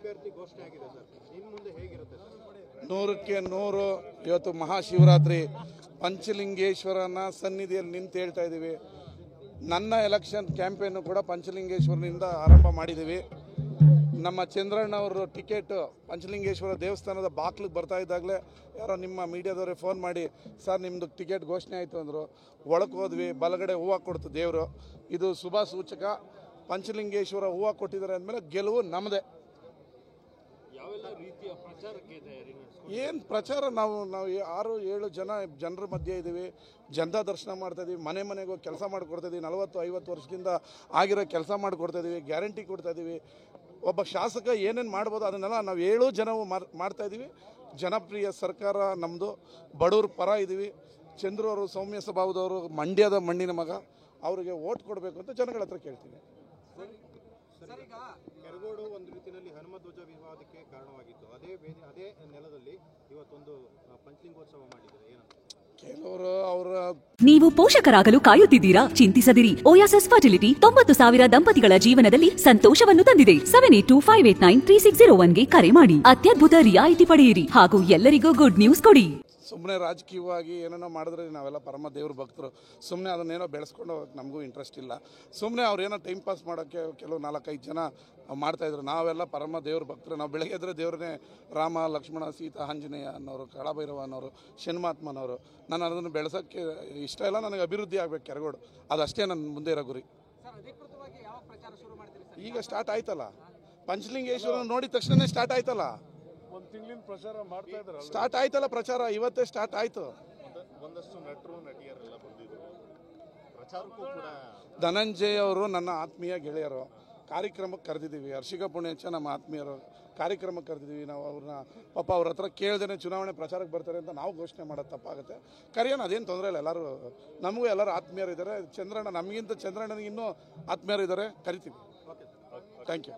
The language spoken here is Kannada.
ಅಭ್ಯರ್ಥಿ ಘೋಷಣೆ ಆಗಿದೆ ಸರ್, ಇನ್ನು ಮುಂದೆ ಹೇಗಿರುತ್ತೆ ಸರ್? 100ಕ್ಕೆ 100 ಇವತ್ತು ಮಹಾಶಿವರಾತ್ರಿ ಪಂಚಲಿಂಗೇಶ್ವರನ ಸನ್ನಿಧಿಯಲ್ಲಿ ನಿಂತು ಹೇಳ್ತಾ ಇದ್ದೀವಿ. ನನ್ನ ಎಲೆಕ್ಷನ್ ಕ್ಯಾಂಪೇನು ಕೂಡ ಪಂಚಲಿಂಗೇಶ್ವರನಿಂದ ಆರಂಭ ಮಾಡಿದ್ದೀವಿ. ನಮ್ಮ ಚಂದ್ರಣ್ಣವರು ಟಿಕೆಟ್ ಪಂಚಲಿಂಗೇಶ್ವರ ದೇವಸ್ಥಾನದ ಬಾಕ್ಲಿಗೆ ಬರ್ತಾ ಇದ್ದಾಗಲೇ ಯಾರೋ ನಿಮ್ಮ ಮೀಡಿಯಾದವರೇ ಫೋನ್ ಮಾಡಿ, ಸರ್ ನಿಮ್ಮದು ಟಿಕೆಟ್ ಘೋಷಣೆ ಆಯಿತು ಅಂದರು. ಒಳಗೆ ಹೋದ್ವಿ, ಬಲಗಡೆ ಹೂವು ಕೊಡ್ತು ದೇವರು. ಇದು ಶುಭ ಸೂಚಕ. ಪಂಚಲಿಂಗೇಶ್ವರ ಹೂವು ಕೊಟ್ಟಿದ್ದಾರೆ ಅಂದಮೇಲೆ ಗೆಲುವು ನಮ್ಮದೇ. ಯಾವೆಲ್ಲ ರೀತಿಯ ಪ್ರಚಾರಕ್ಕೆ ಏನು ಪ್ರಚಾರ? ನಾವು 6-7 ಜನರ ಮಧ್ಯೆ ಇದ್ದೀವಿ. ಜನತಾ ದರ್ಶನ ಮಾಡ್ತಾ ಇದ್ದೀವಿ. ಮನೆ ಮನೆಗೂ ಕೆಲಸ ಮಾಡಿಕೊಡ್ತಾ ಇದ್ದೀವಿ. 40-50 ವರ್ಷದಿಂದ ಆಗಿರೋ ಕೆಲಸ ಮಾಡಿಕೊಡ್ತಾ ಇದ್ದೀವಿ. ಗ್ಯಾರಂಟಿ ಕೊಡ್ತಾ ಇದ್ದೀವಿ. ಒಬ್ಬ ಶಾಸಕ ಏನೇನು ಮಾಡ್ಬೋದು ಅದನ್ನೆಲ್ಲ ನಾವು 7 ಜನವು ಮಾಡ್ತಾ ಇದ್ದೀವಿ. ಜನಪ್ರಿಯ ಸರ್ಕಾರ ನಮ್ಮದು. ಬಡವ್ರ ಪರ ಇದ್ದೀವಿ. ಚಂದ್ರು ಅವರು ಸೌಮ್ಯ ಸ್ವಭಾವದವರು, ಮಂಡ್ಯದ ಮಣ್ಣಿನ ಮಗ. ಅವರಿಗೆ ವೋಟ್ ಕೊಡಬೇಕು ಅಂತ ಜನಗಳ ಹತ್ರ ಕೇಳ್ತೀವಿ. ಕೆರಗೋಡು ಒಂದು ರೀತಿಯಲ್ಲಿ ಹನುಮಧ್ವಜ ವಿವಾದಕ್ಕೆ ಕಾರಣವಾಗಿತ್ತು. ಅದೇ ನೆಲದಲ್ಲಿ ಇವತ್ತೊಂದು ಪಂಚಲಿಂಗೋತ್ಸವ ಮಾಡಿದ್ದಾರೆ. ಏನಂತ ಕೆಲವರು ಅವರ ನೀವು ಪೋಷಕರಾಗಲು ಕಾಯುತ್ತಿದ್ದೀರಾ? ಚಿಂತಿಸದಿರಿ. ಓಯಾಸಿಸ್ ಫರ್ಟಿಲಿಟಿ 90,000 ದಂಪತಿಗಳ ಜೀವನದಲ್ಲಿ ಸಂತೋಷವನ್ನು ತಂದಿದೆ. 7825893601ಗೆ ಕರೆ ಮಾಡಿ. ಅತ್ಯದ್ಭುತ ರಿಯಾಯಿತಿ ಪಡೆಯಿರಿ ಹಾಗೂ ಎಲ್ಲರಿಗೂ ಗುಡ್ ನ್ಯೂಸ್ ಕೊಡಿ. ಸುಮ್ಮನೆ ರಾಜಕೀಯವಾಗಿ ಏನೇನೋ ಮಾಡಿದ್ರೆ ನಾವೆಲ್ಲ ಪರಮ ದೇವ್ರ ಭಕ್ತರು. ಸುಮ್ಮನೆ ಅದನ್ನೇನೋ ಬೆಳೆಸ್ಕೊಂಡು ಹೋಗೋಕ್ಕೆ ನಮಗೂ ಇಂಟ್ರೆಸ್ಟ್ ಇಲ್ಲ. ಸುಮ್ಮನೆ ಅವ್ರೇನೋ ಟೈಮ್ ಪಾಸ್ ಮಾಡೋಕ್ಕೆ ಕೆಲವು 4-5 ಜನ ಮಾಡ್ತಾಯಿದ್ರು. ನಾವೆಲ್ಲ ಪರಮ ದೇವ್ರ ಭಕ್ತರು. ನಾವು ಬೆಳಗ್ಗೆ ಎದ್ರೆ ದೇವ್ರನ್ನೇ ರಾಮ, ಲಕ್ಷ್ಮಣ, ಸೀತಾ, ಆಂಜನೇಯ ಅನ್ನೋರು, ಕಾಳಭೈರವ ಅನ್ನೋರು, ಶನ್ಮಾತ್ಮನವರು. ನಾನು ಅದನ್ನು ಬೆಳೆಸೋಕ್ಕೆ ಇಷ್ಟ ಇಲ್ಲ. ನನಗೆ ಅಭಿವೃದ್ಧಿ ಆಗಬೇಕು ಕೆರಗೋಡು. ಅದಷ್ಟೇ ನನ್ನ ಮುಂದೆ ಇರೋ ಗುರಿ. ಈಗ ಸ್ಟಾರ್ಟ್ ಆಯ್ತಲ್ಲ, ಪಂಚಲಿಂಗೇಶ್ವರ ನೋಡಿದ ತಕ್ಷಣನೇ ಸ್ಟಾರ್ಟ್ ಆಯ್ತಲ್ಲ. ತಿಂಗಳಿನ ಪ್ರಚಾರ ಮಾಡ್ತಾ ಇದ್ದಾರೆ. ಸ್ಟಾರ್ಟ್ ಆಯ್ತಲ್ಲ ಪ್ರಚಾರ, ಇವತ್ತೇ ಸ್ಟಾರ್ಟ್ ಆಯ್ತು. ಒಂದಷ್ಟು ನಟರು ನಟಿಯರೆಲ್ಲ ಬಂದಿದ್ರು ಪ್ರಚಾರಕ್ಕೂ ಕೂಡ. ಧನಂಜಯ್ ಅವರು ನನ್ನ ಆತ್ಮೀಯ ಗೆಳೆಯರು. ಕಾರ್ಯಕ್ರಮಕ್ಕೆ ಕರೆದಿದ್ದೀವಿ. ಹರ್ಷಿಕಾ ಪುಣ್ಯಚ್ಚ ನಮ್ಮ ಆತ್ಮೀಯರು. ಕಾರ್ಯಕ್ರಮಕ್ಕೆ ಕರೆದಿದ್ದೀವಿ. ನಾವು ಅವ್ರನ್ನ ಪಾಪ ಅವ್ರ ಹತ್ರ ಕೇಳ್ದೇನೆ ಚುನಾವಣೆ ಪ್ರಚಾರಕ್ಕೆ ಬರ್ತಾರೆ ಅಂತ ನಾವು ಘೋಷಣೆ ಮಾಡೋದು ತಪ್ಪಾಗುತ್ತೆ. ಕರೆಯೋಣ, ಅದೇನು ತೊಂದರೆ ಇಲ್ಲ. ಎಲ್ಲರೂ ನಮಗೂ ಎಲ್ಲರೂ ಆತ್ಮೀಯರು ಇದ್ದಾರೆ. ಚಂದ್ರಣ್ಣ ನಮಗಿಂತ ಚಂದ್ರಣ್ಣನಿಗೆ ಇನ್ನೂ ಆತ್ಮೀಯರು ಇದ್ದಾರೆ. ಕರಿತೀವಿ. Thank you.